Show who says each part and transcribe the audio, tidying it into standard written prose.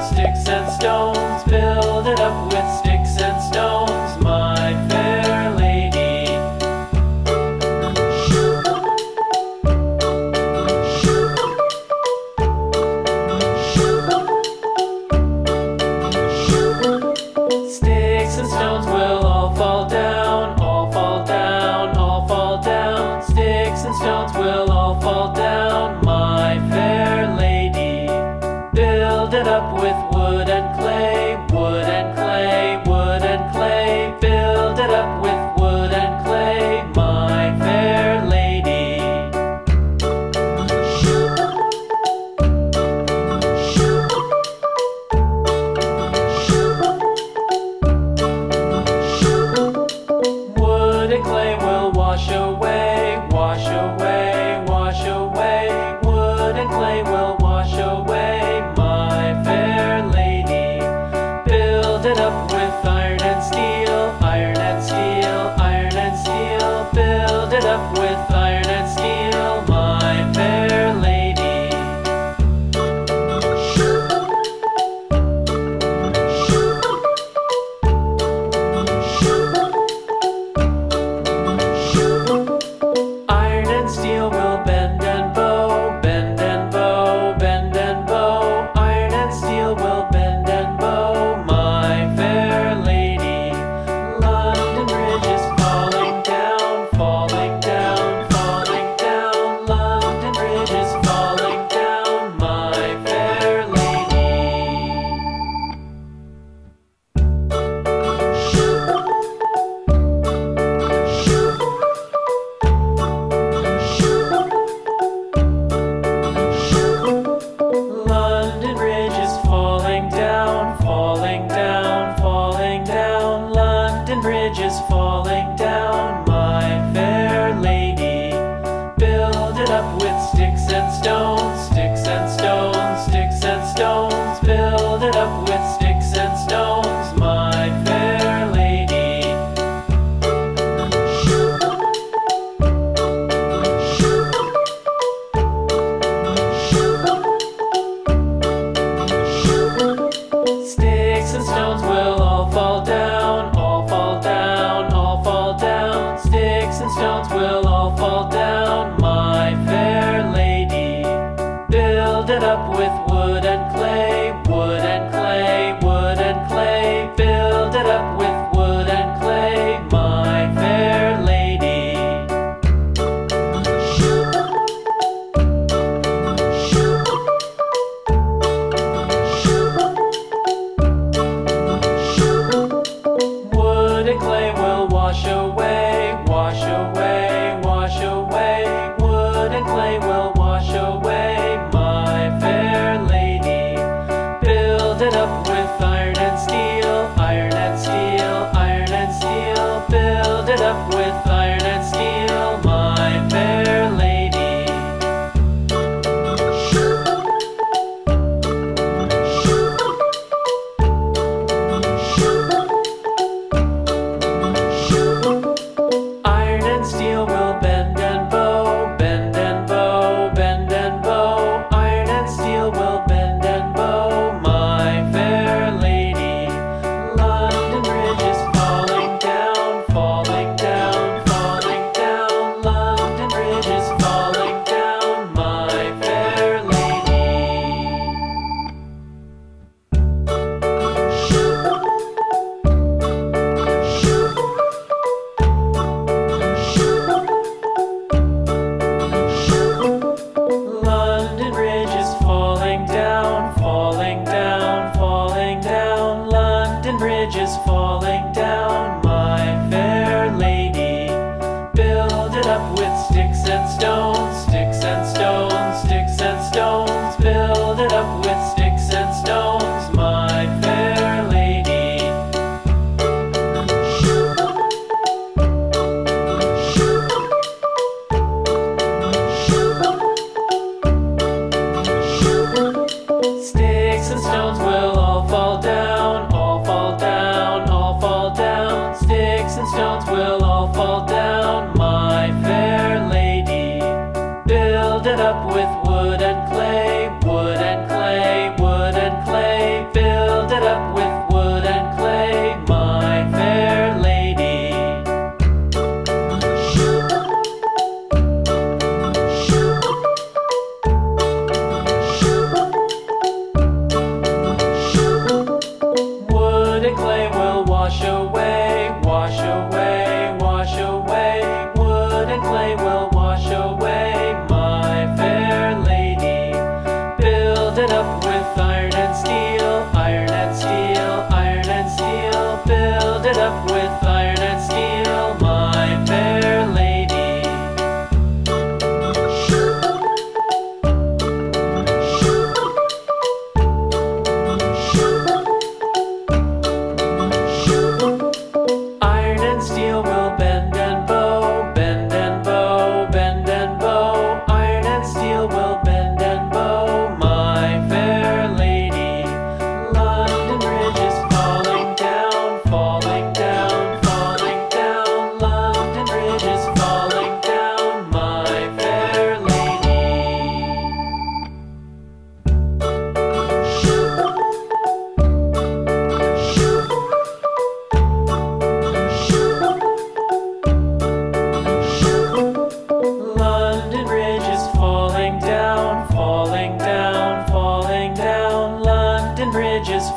Speaker 1: sticks and stones. Build it up with sticks and stones, my fair lady. Sticks and stones will all fall down, all fall down, all fall down. Sticks and stones will all fall down, my fair lady. Build it up with wood and clay, wood and clay, wood and clay. Build it up with wood and clay, my fair lady. Wood and clay will wash away, wash away, wash away. Wood and clay will wash away, my fair lady. Build it up with iron and steel, iron and steel, iron and steel. Build it up with iron and steel, my fair lady. Iron and steel will bend and bow, bend and bow, bend and bow. Iron and steel will bend and bow, my fair lady. London Bridge is falling down, falling down, falling down. London Bridge is falling down, my fair lady. London Bridge is falling down, falling down, falling down. London Bridge is falling down, my fair lady. Build it up with sticks and stones, sticks and stones, sticks and stones. Build it up with sticks and stones, my fair lady. Sticks and stones will all fall down, all fall down, all fall down. Sticks and stones will all fall down, my fair lady. Build it up with wood and clay, wood and clay, wood and clay. Build it up with wood and clay, my fair lady. Wood and clay will wash away, wash away, wash away. Wood and clay will wash away, my fair lady. Build it up with iron and steel, iron and steel, iron and steel. Build it up with iron and steel, my fair lady. Iron and steel will bend and bow, bend and bow, bend and bow. Iron and steel will bend and bow, my fair lady. London Bridge is falling down, falling down, falling down. London Bridge is falling down, my fair lady. London Bridge is falling down, falling down, falling down. London Bridge is falling down, my fair lady. Build it up with sticks and stones, sticks and stones, sticks and stones. Build it up with sticks and stones, my fair lady. Sticks and stones will all fall down, all fall down, all fall down. Sticks and stones will all fall down, my fair lady. Build it up with wood and clay, wood and clay, wood and clay. bridges